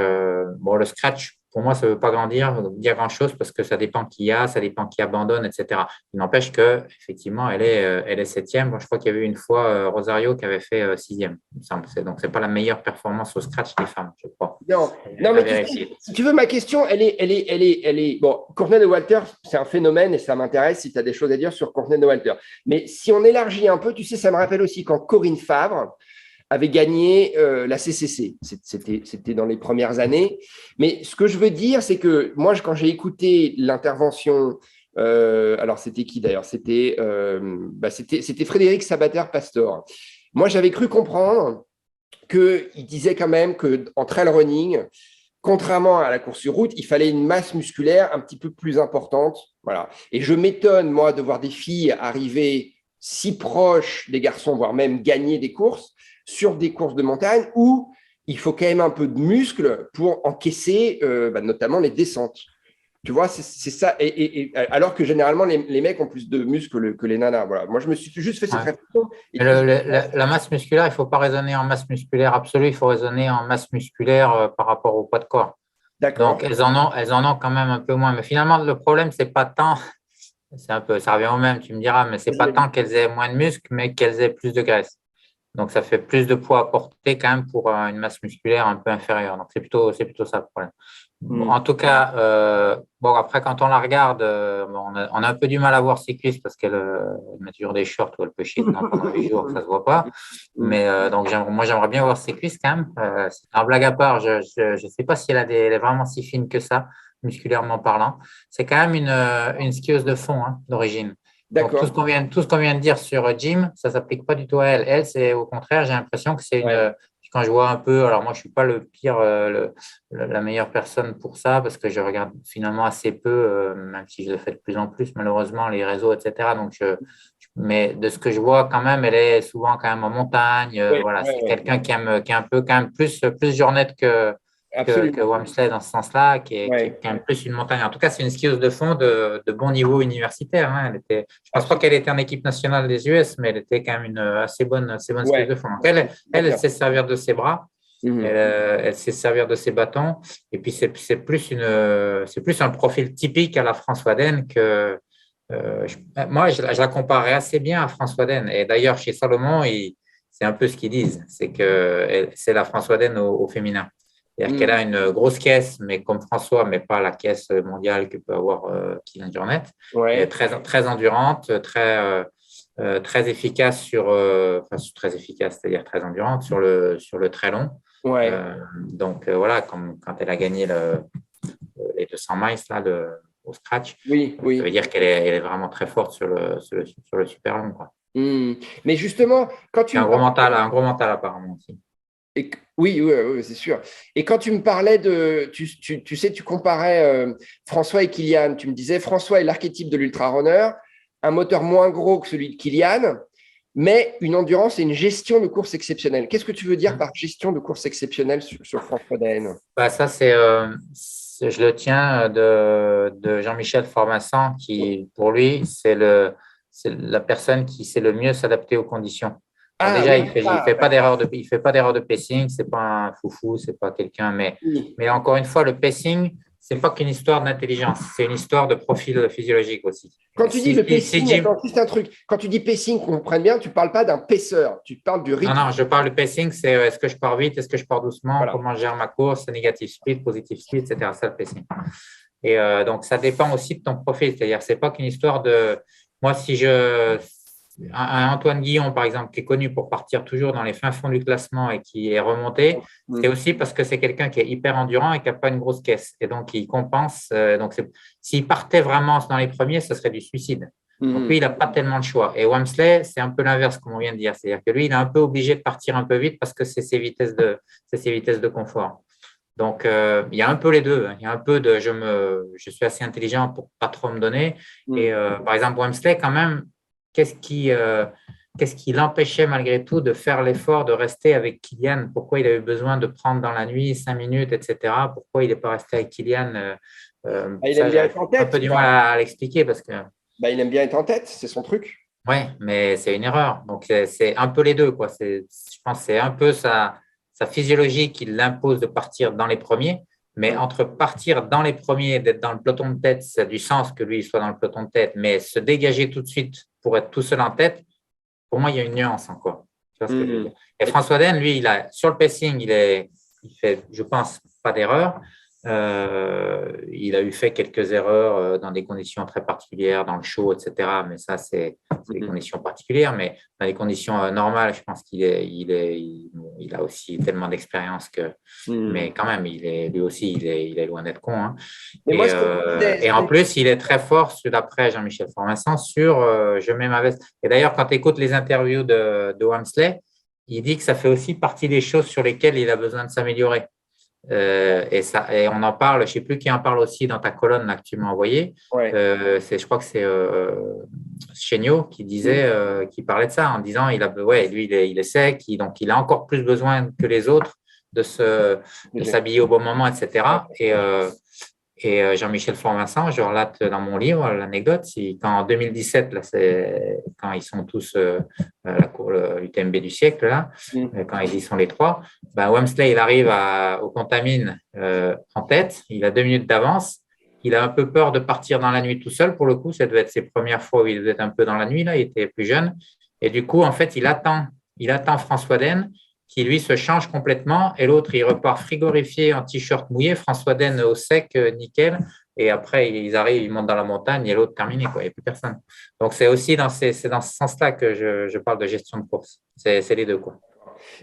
Bon, le scratch, pour moi, ça ne veut pas dire grand-chose parce que ça dépend qui y a, ça dépend qui abandonne, etc. Il n'empêche qu'effectivement, elle est septième. Bon, je crois qu'il y avait une fois Rosario qui avait fait sixième, il me semble. Donc, ce n'est pas la meilleure performance au scratch des femmes, je crois. Non, mais si tu veux, ma question, elle est. Bon, Courtney Dauwalter, c'est un phénomène et ça m'intéresse si tu as des choses à dire sur Courtney Dauwalter. Mais si on élargit un peu, tu sais, ça me rappelle aussi quand Corinne Favre avait gagné la CCC. C'était dans les premières années. Mais ce que je veux dire, c'est que moi, quand j'ai écouté l'intervention, alors c'était qui d'ailleurs? C'était Frédéric Sabater-Pastor. Moi, j'avais cru comprendre qu'il disait quand même qu'en trail running, contrairement à la course sur route, il fallait une masse musculaire un petit peu plus importante. Voilà. Et je m'étonne, moi, de voir des filles arriver si proches des garçons, voire même gagner des courses sur des courses de montagne où il faut quand même un peu de muscle pour encaisser notamment les descentes. Tu vois, c'est ça. Alors que généralement, les mecs ont plus de muscles que les nanas. Voilà. Moi, je me suis juste fait cette réflexion. La masse musculaire, il ne faut pas raisonner en masse musculaire absolue, il faut raisonner en masse musculaire par rapport au poids de corps. D'accord. Donc, elles en ont quand même un peu moins. Mais finalement, le problème, c'est pas tant, ça revient au même, tu me diras, mais c'est pas tant qu'elles aient moins de muscles, mais qu'elles aient plus de graisse. Donc, ça fait plus de poids à porter quand même pour une masse musculaire un peu inférieure. Donc, c'est plutôt ça le problème. Bon, en tout cas, après, quand on la regarde, on a un peu du mal à voir ses cuisses parce qu'elle met toujours des shorts où elle peut chier dedans pendant 8 jours, ça ne se voit pas. Mais donc, moi, j'aimerais bien voir ses cuisses quand même. En blague à part, je ne sais pas si elle est vraiment si fine que ça, musculairement parlant. C'est quand même une skieuse de fond d'origine. Donc, tout ce qu'on vient de dire sur Jim, ça ne s'applique pas du tout à elle. Elle, c'est au contraire, j'ai l'impression que c'est quand je vois un peu, alors moi, je ne suis pas le pire, la meilleure personne pour ça, parce que je regarde finalement assez peu, même si je le fais de plus en plus, malheureusement, les réseaux, etc. Donc, mais de ce que je vois, quand même, elle est souvent quand même en montagne. Voilà, c'est quelqu'un qui est un peu quand même plus journette que Wamsley dans ce sens-là, qui est quand même plus une montagne. En tout cas, c'est une skieuse de fond de bon niveau universitaire. Je ne pense pas qu'elle était en équipe nationale des US, mais elle était quand même une assez bonne skieuse de fond. Donc, elle sait servir de ses bras, elle sait servir de ses bâtons. Et puis, c'est plus un profil typique à la François Den que. Moi, je la comparerais assez bien à François Den. Et d'ailleurs, chez Salomon, c'est un peu ce qu'ils disent, c'est que c'est la François Den au féminin. C'est-à-dire qu'elle a une grosse caisse, mais comme François, mais pas la caisse mondiale que peut avoir Kylian Jornet. Elle est très endurante, très efficace très efficace, c'est-à-dire très endurante sur le très long. Donc voilà, quand elle a gagné les 200 miles là, au scratch, ça veut dire qu'elle est vraiment très forte sur le super long, quoi. Mais justement, quand tu un gros mental apparemment aussi. Oui, c'est sûr. Et quand tu me parlais tu comparais François et Kylian, tu me disais François est l'archétype de l'ultra-runner, un moteur moins gros que celui de Kylian, mais une endurance et une gestion de course exceptionnelle. Qu'est-ce que tu veux dire par gestion de course exceptionnelle sur François Den? Ça, je le tiens de Jean-Michel Formassan, qui, pour lui, c'est la personne qui sait le mieux s'adapter aux conditions. Déjà, il fait pas d'erreur de pacing, c'est pas un foufou, c'est pas quelqu'un, mais encore une fois, le pacing, c'est pas qu'une histoire d'intelligence, c'est une histoire de profil physiologique aussi. Quand tu dis le pacing, attends, juste un truc. Quand tu dis pacing, qu'on comprenne bien, tu parles pas d'un paisseur, tu parles du rythme. Non, je parle de pacing, c'est est-ce que je pars vite, est-ce que je pars doucement, comment je gère ma course, négative speed, positive speed, etc. C'est le pacing. Et donc, ça dépend aussi de ton profil, c'est-à-dire, c'est pas qu'une histoire de. Moi, si un Antoine Guillon, par exemple, qui est connu pour partir toujours dans les fins fonds du classement et qui est remonté, c'est aussi parce que c'est quelqu'un qui est hyper endurant et qui n'a pas une grosse caisse. Et donc, il compense. Donc, s'il partait vraiment dans les premiers, ce serait du suicide. Donc, lui, il n'a pas tellement le choix. Et Wamsley, c'est un peu l'inverse, comme on vient de dire. C'est-à-dire que lui, il est un peu obligé de partir un peu vite parce que c'est ses vitesses de confort. Donc, il y a un peu les deux. Il y a un peu de je suis assez intelligent pour pas trop me donner. Et par exemple, Wamsley, quand même, qu'est-ce qui l'empêchait malgré tout de faire l'effort de rester avec Kylian? Pourquoi il a eu besoin de prendre dans la nuit 5 minutes, etc. Pourquoi il n'est pas resté avec Kylian? Il aime Ça, bien j'ai être en un tête. peu du mal à l'expliquer parce que, Il aime bien être en tête, c'est son truc. ouais, mais c'est une erreur. Donc, c'est un peu les deux, quoi. Je pense que c'est un peu sa physiologie qui l'impose de partir dans les premiers. Mais entre partir dans les premiers et d'être dans le peloton de tête, ça a du sens que lui soit dans le peloton de tête, mais se dégager tout de suite pour être tout seul en tête, pour moi, il y a une nuance encore. Tu vois ce que je veux dire? Et François Den, lui, sur le pacing, il fait, je pense, pas d'erreur. Il a fait quelques erreurs dans des conditions très particulières, dans le show, etc. Mais ça, c'est des conditions particulières. Mais dans les conditions normales, je pense il a aussi tellement d'expérience que. Mais quand même, lui aussi, il est loin d'être con. Hein. Et en plus, il est très fort, d'après Jean-Michel Fort-Vincent, sur je mets ma veste. Et d'ailleurs, quand tu écoutes les interviews de Wamsley, il dit que ça fait aussi partie des choses sur lesquelles il a besoin de s'améliorer. Et on en parle, je ne sais plus qui en parle aussi dans ta colonne là, que tu m'as envoyée. Je crois que c'est Chéniaud qui qui parlait de ça en disant lui, il est sec, donc il a encore plus besoin que les autres de s'habiller au bon moment, etc. Et Jean-Michel Fort-Vincent, je relate dans mon livre l'anecdote, quand en 2017, là, quand ils sont tous à la cour UTMB du siècle, là, quand ils y sont les trois, Wamsley, il arrive au Contamine en tête, il a 2 minutes d'avance, il a un peu peur de partir dans la nuit tout seul, pour le coup, ça devait être ses premières fois où il devait être un peu dans la nuit, là, il était plus jeune, et du coup, en fait, il attend François Den, qui lui se change complètement, et l'autre il repart frigorifié en t-shirt mouillé, François Den au sec, nickel, et après ils montent dans la montagne et l'autre terminé, quoi. Il n'y a plus personne. Donc c'est aussi dans ce sens-là que je parle de gestion de course. C'est les deux, quoi.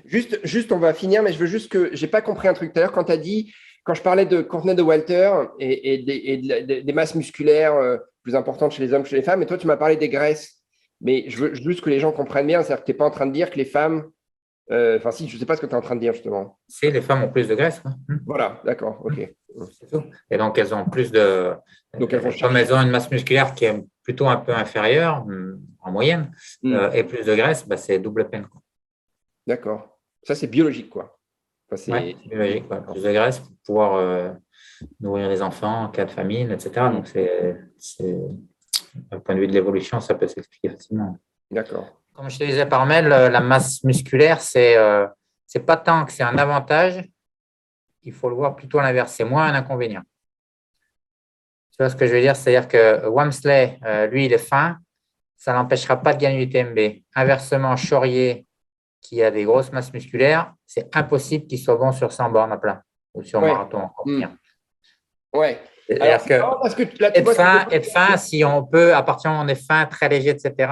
Juste, on va finir, mais je veux juste que j'ai pas compris un truc tout à l'heure quand tu as dit, quand je parlais de Courtenay de Walter et des masses musculaires plus importantes chez les hommes que chez les femmes, et toi tu m'as parlé des graisses. Mais je veux juste que les gens comprennent bien, c'est-à-dire que tu n'es pas en train de dire que les femmes. Enfin, si, je ne sais pas ce que tu es en train de dire, justement. Les femmes ont plus de graisse. Hein. Voilà, d'accord, ok. C'est tout. Et donc, elles ont plus de. Donc, comme elles ont une masse musculaire qui est plutôt un peu inférieure, en moyenne, et plus de graisse, c'est double peine. D'accord. Ça, c'est biologique, quoi. Enfin, c'est biologique, quoi. Plus de graisse pour pouvoir nourrir les enfants en cas de famine, etc. Donc, d'un point de vue de l'évolution, ça peut s'expliquer facilement. D'accord. Comme je te disais par mail, la masse musculaire, c'est pas tant que c'est un avantage, il faut le voir plutôt à l'inverse, c'est moins un inconvénient. Tu vois ce que je veux dire? C'est-à-dire que Wamsley, lui, il est fin, ça ne l'empêchera pas de gagner l'UTMB. Inversement, Chaurier, qui a des grosses masses musculaires, c'est impossible qu'il soit bon sur 100 bornes à plat ou sur marathon encore pire. Ouais. C'est-à-dire être fin, si on peut, à partir du moment où on est fin, très léger, etc.,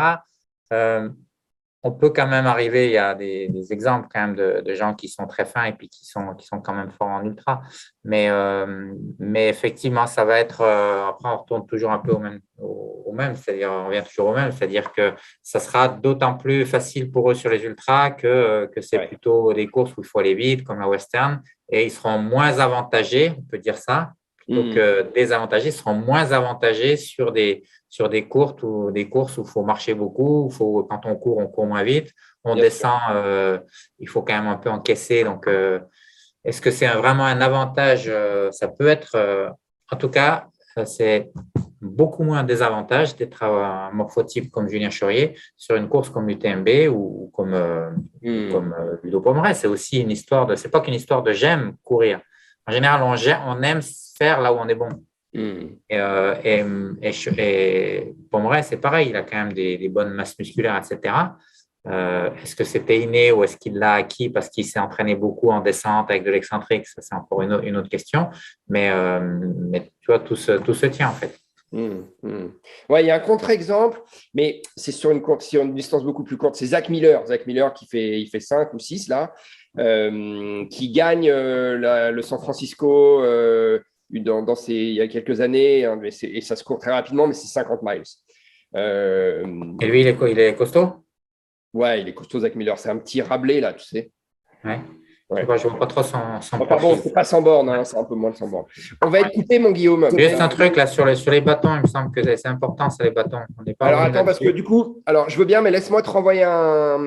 on peut quand même arriver, il y a des exemples quand même de gens qui sont très fins et puis qui sont quand même forts en ultra. Mais effectivement, ça va être, après on retourne toujours un peu au même, c'est-à-dire on revient toujours au même, c'est-à-dire que ça sera d'autant plus facile pour eux sur les ultras que c'est plutôt des courses où il faut aller vite, comme la Western, et ils seront moins avantagés, on peut dire ça, plutôt que désavantagés, ils seront moins avantagés sur des courses où il faut marcher beaucoup, quand on court moins vite, on descend, il faut quand même un peu encaisser. Donc, est-ce que c'est vraiment un avantage? Ça peut être, en tout cas, c'est beaucoup moins un désavantage d'être un morphotype comme Julien Chaurier sur une course comme l'UTMB ou comme Ludo Pomeray. C'est aussi une histoire c'est pas qu'une histoire de j'aime courir. En général, on aime faire là où on est bon. Et Pomeray, c'est pareil, il a quand même des bonnes masses musculaires, etc. Est-ce que c'était inné ou est-ce qu'il l'a acquis parce qu'il s'est entraîné beaucoup en descente avec de l'excentrique? Ça, c'est encore une autre question. Mais tu vois, tout se tient en fait. Ouais, il y a un contre-exemple, mais c'est sur une distance beaucoup plus courte. C'est Zach Miller. Zach Miller qui fait 5 ou 6 là, qui gagne le San Francisco il y a quelques années, hein, et ça se court très rapidement, mais c'est 50 miles. Et lui, il est costaud? Ouais, il est costaud, Zach Miller. C'est un petit Rabelais, là, tu sais. Ouais. Je Ouais. ne vois pas trop son Enfin bon, profil. c'est pas sans borne, hein, c'est un peu moins de sans borne. On va être Ouais. coupé, mon Guillaume. Juste un truc là sur les bâtons, il me semble que c'est important, c'est les bâtons. On n'est pas Alors revenu attends, parce que là-dessus. du coup, alors je veux bien, mais laisse-moi te renvoyer un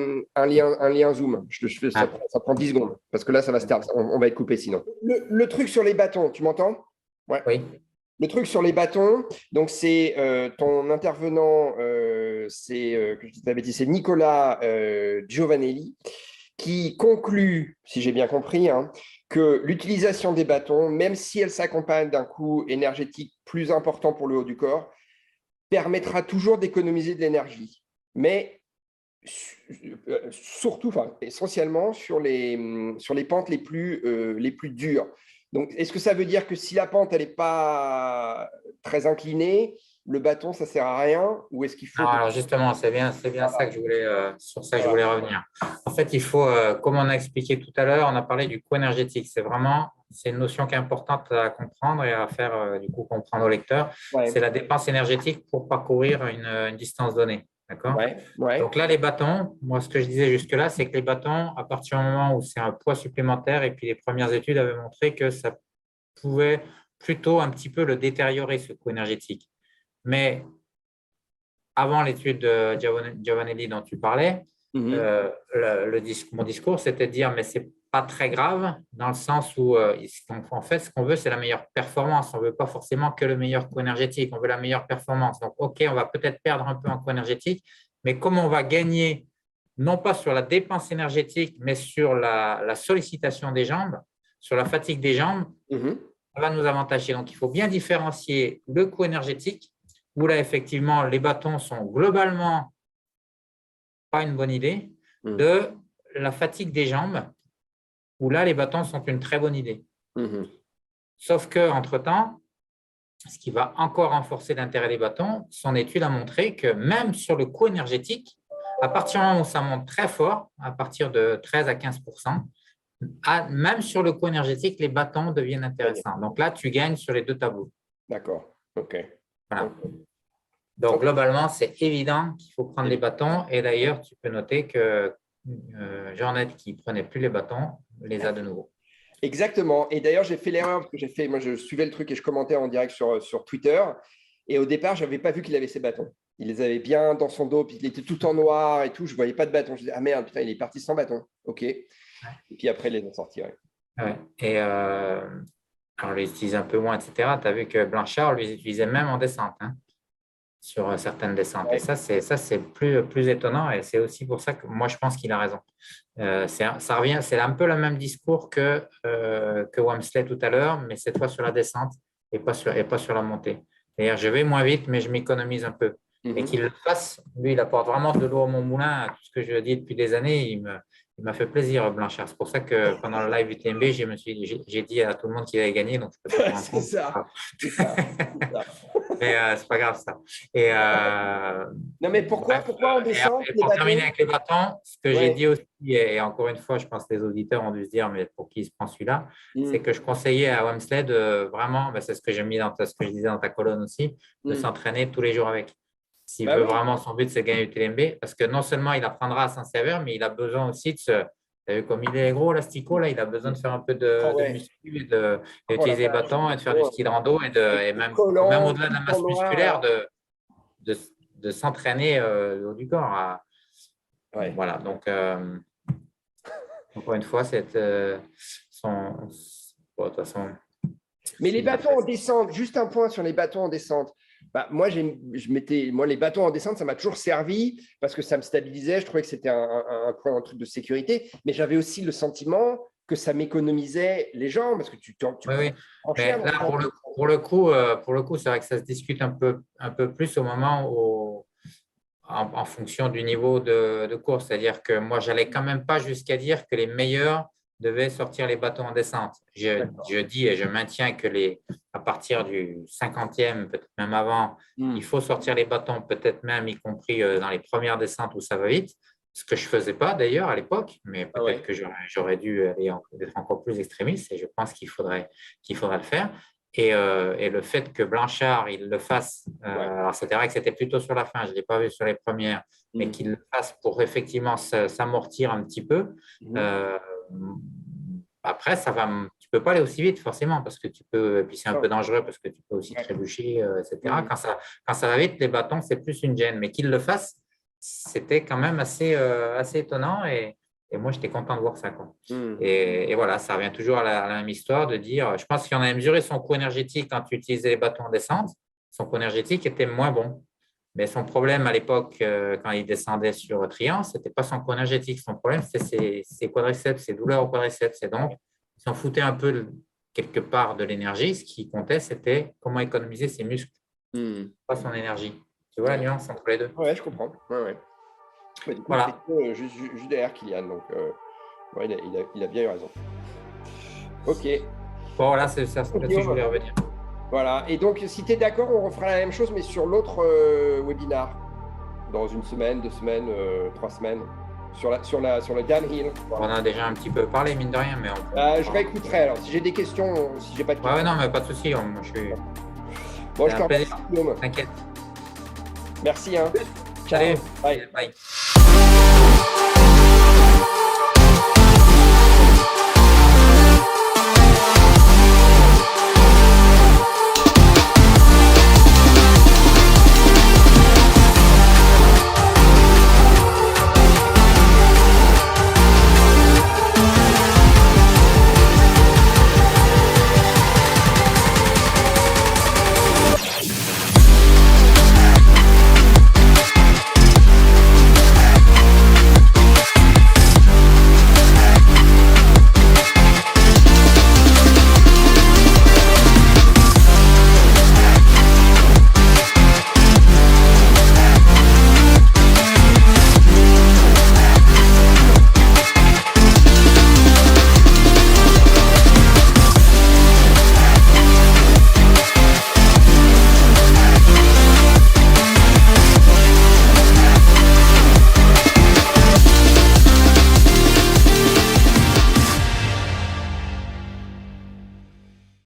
lien Zoom. Ah, Ça prend 10 secondes, parce que là, ça va se terminer. On va être coupé sinon. Le truc sur les bâtons, tu m'entends? Ouais. oui. Le truc sur les bâtons, donc c'est ton intervenant, que je dis pas de bêtises, c'est Nicolas Giovanelli, qui conclut, si j'ai bien compris, hein, que l'utilisation des bâtons, même si elle s'accompagne d'un coût énergétique plus important pour le haut du corps, permettra toujours d'économiser de l'énergie. Mais surtout, enfin, essentiellement sur les pentes les plus dures. Donc, est-ce que ça veut dire que si la pente elle n'est pas très inclinée, le bâton, ça ne sert à rien? Ou est-ce qu'il Non, faut… alors justement, c'est bien ça que je voulais, sur ça que je Voilà. voulais revenir. En fait, il faut, comme on a expliqué tout à l'heure, on a parlé du coût énergétique. C'est une notion qui est importante à comprendre et à faire du coup comprendre au lecteur. C'est Ouais, la dépense énergétique pour parcourir une distance donnée. D'accord? ouais, ouais. Donc là, les bâtons, moi, ce que je disais jusque-là, c'est que les bâtons, à partir du moment où c'est un poids supplémentaire, et puis les premières études avaient montré que ça pouvait plutôt un petit peu le détériorer, ce coût énergétique. Mais avant l'étude de Giovanelli dont tu parlais, Mhm. mon discours, c'était de dire, mais c'est pas très grave, dans le sens où, en fait, ce qu'on veut, c'est la meilleure performance. On ne veut pas forcément que le meilleur coût énergétique, on veut la meilleure performance. Donc, OK, on va peut-être perdre un peu en coût énergétique, mais comme on va gagner, non pas sur la dépense énergétique, mais sur la sollicitation des jambes, sur la fatigue des jambes, Mhm. ça va nous avantager. Donc, il faut bien différencier le coût énergétique, où là, effectivement, les bâtons sont globalement pas une bonne idée, Mhm. de la fatigue des jambes, où là, les bâtons sont une très bonne idée. Mhm. Sauf qu'entre-temps, ce qui va encore renforcer l'intérêt des bâtons, son étude a montré que même sur le coût énergétique, à partir du moment où ça monte très fort, à partir de 13 à 15 même sur le coût énergétique, les bâtons deviennent intéressants. Donc là, tu gagnes sur les deux tableaux. D'accord. OK. Voilà. OK. Donc, OK. globalement, c'est évident qu'il faut prendre les bâtons. Et d'ailleurs, tu peux noter que Jean-Net, qui ne prenait plus les bâtons, les a de nouveau. Exactement. Et d'ailleurs, j'ai fait l'erreur parce que moi, je suivais le truc et je commentais en direct sur Twitter. Et au départ, je n'avais pas vu qu'il avait ses bâtons. Il les avait bien dans son dos, puis il était tout en noir et tout. Je ne voyais pas de bâton. Je disais, ah merde, putain, il est parti sans bâton. OK. Et puis après, il les a sortis. Ouais. Ouais. Et on l'utilise un peu moins, etc. Tu as vu que Blanchard, on les utilisait même en descente, hein, sur certaines descentes. Et Ouais. ça, c'est plus étonnant. Et c'est aussi pour ça que moi, je pense qu'il a raison. Ça revient, c'est un peu le même discours que Wamsley tout à l'heure, mais cette fois sur la descente et pas sur la montée. D'ailleurs, je vais moins vite, mais je m'économise un peu. Et Mhm. qu'il le fasse, lui, il apporte vraiment de l'eau à mon moulin. Tout ce que je dis depuis des années, il m'a fait plaisir, Blanchard. C'est pour ça que pendant le live UTMB, j'ai dit à tout le monde qu'il avait gagné, donc je peux pas prendre en C'est compte. ça. C'est ça. C'est ça. Mais c'est pas grave ça. Et Non, mais bref, pourquoi en descente, et les pour terminer bâtons? avec les bâtons, ce que j'ai Ouais. dit aussi, et encore une fois, je pense que les auditeurs ont dû se dire, mais pour qui il se prend celui-là, c'est Mhm. que je conseillais à Wamsley de vraiment, ben, c'est ce que j'ai mis ce que je disais dans ta colonne aussi, de Mhm. s'entraîner tous les jours avec. S'il Bah veut oui. vraiment, son but, c'est de gagner UTMB, parce que non seulement il apprendra à s'en servir, mais il a besoin aussi de se. T'as vu comme il est gros, l'astico, là, il a besoin de faire un peu Ah de ouais. muscu et Oh la d'utiliser les vache. bâtons et de faire du Oh, ski de rando et avec le même collant, au-delà de tout la en masse noir, musculaire, là. de, de s'entraîner le haut du corps. Ouais. Voilà, donc encore une fois, son, bon, de toute façon, Mais les s'il a bâtons fait en descente, juste un point sur les bâtons en descente. Bah, moi, les bâtons en descente, ça m'a toujours servi parce que ça me stabilisait. Je trouvais que c'était un truc de sécurité. Mais j'avais aussi le sentiment que ça m'économisait les jambes parce que tu oui, oui. prends cher Mais dans les là, bâtons. pour le coup, c'est vrai que ça se discute un peu plus au moment où, en fonction du niveau de course. C'est-à-dire que moi, j'allais quand même pas jusqu'à dire que les meilleurs devaient sortir les bâtons en descente. Je dis et je maintiens que à partir du 50e, peut-être même avant, il Hmm. faut sortir les bâtons, peut-être même y compris dans les premières descentes où ça va vite. Ce que je ne faisais pas d'ailleurs à l'époque, mais Ah peut-être ouais. que j'aurais dû être encore plus extrémiste et je pense qu'il faudrait le faire. Et le fait que Blanchard, il le fasse, alors c'était vrai que c'était plutôt sur la fin, je ne l'ai pas vu sur les premières, mais qu'il le fasse pour effectivement s'amortir un petit peu. Après, tu ne peux pas aller aussi vite forcément, parce que tu peux, et puis c'est un peu dangereux parce que tu peux aussi trébucher, etc. Quand ça va vite, les bâtons, c'est plus une gêne, mais qu'il le fasse, c'était quand même assez étonnant. Et moi, j'étais content de voir ça, quoi. Et voilà, ça revient toujours à la même histoire de dire, je pense qu'il en a mesuré son coût énergétique quand tu utilisais les bâtons en descente. Son coût énergétique était moins bon. Mais son problème à l'époque, quand il descendait sur Triangle, ce n'était pas son coût énergétique. Son problème, c'était ses quadriceps, ses douleurs au quadriceps. Et donc, il s'en foutait un peu quelque part de l'énergie. Ce qui comptait, c'était comment économiser ses muscles, pas son énergie. Tu vois la nuance entre les deux? Ouais, je comprends. Ouais. Du coup, voilà. Juste derrière Kylian, donc il a bien eu raison. Ok. Bon, là, c'est ça, là-dessus que je voulais revenir. Voilà. Et donc, si tu es d'accord, on refera la même chose, mais sur l'autre webinar, dans une semaine, 2 semaines, 3 semaines, sur le downhill. On en a déjà un petit peu parlé, mine de rien, mais je réécouterai. Alors, si j'ai des questions, si j'ai pas de questions. Ouais, non, mais pas de souci. Bon, je te remercie, Guillaume. T'inquiète. Merci. Hein. Ciao. Bye. Bye.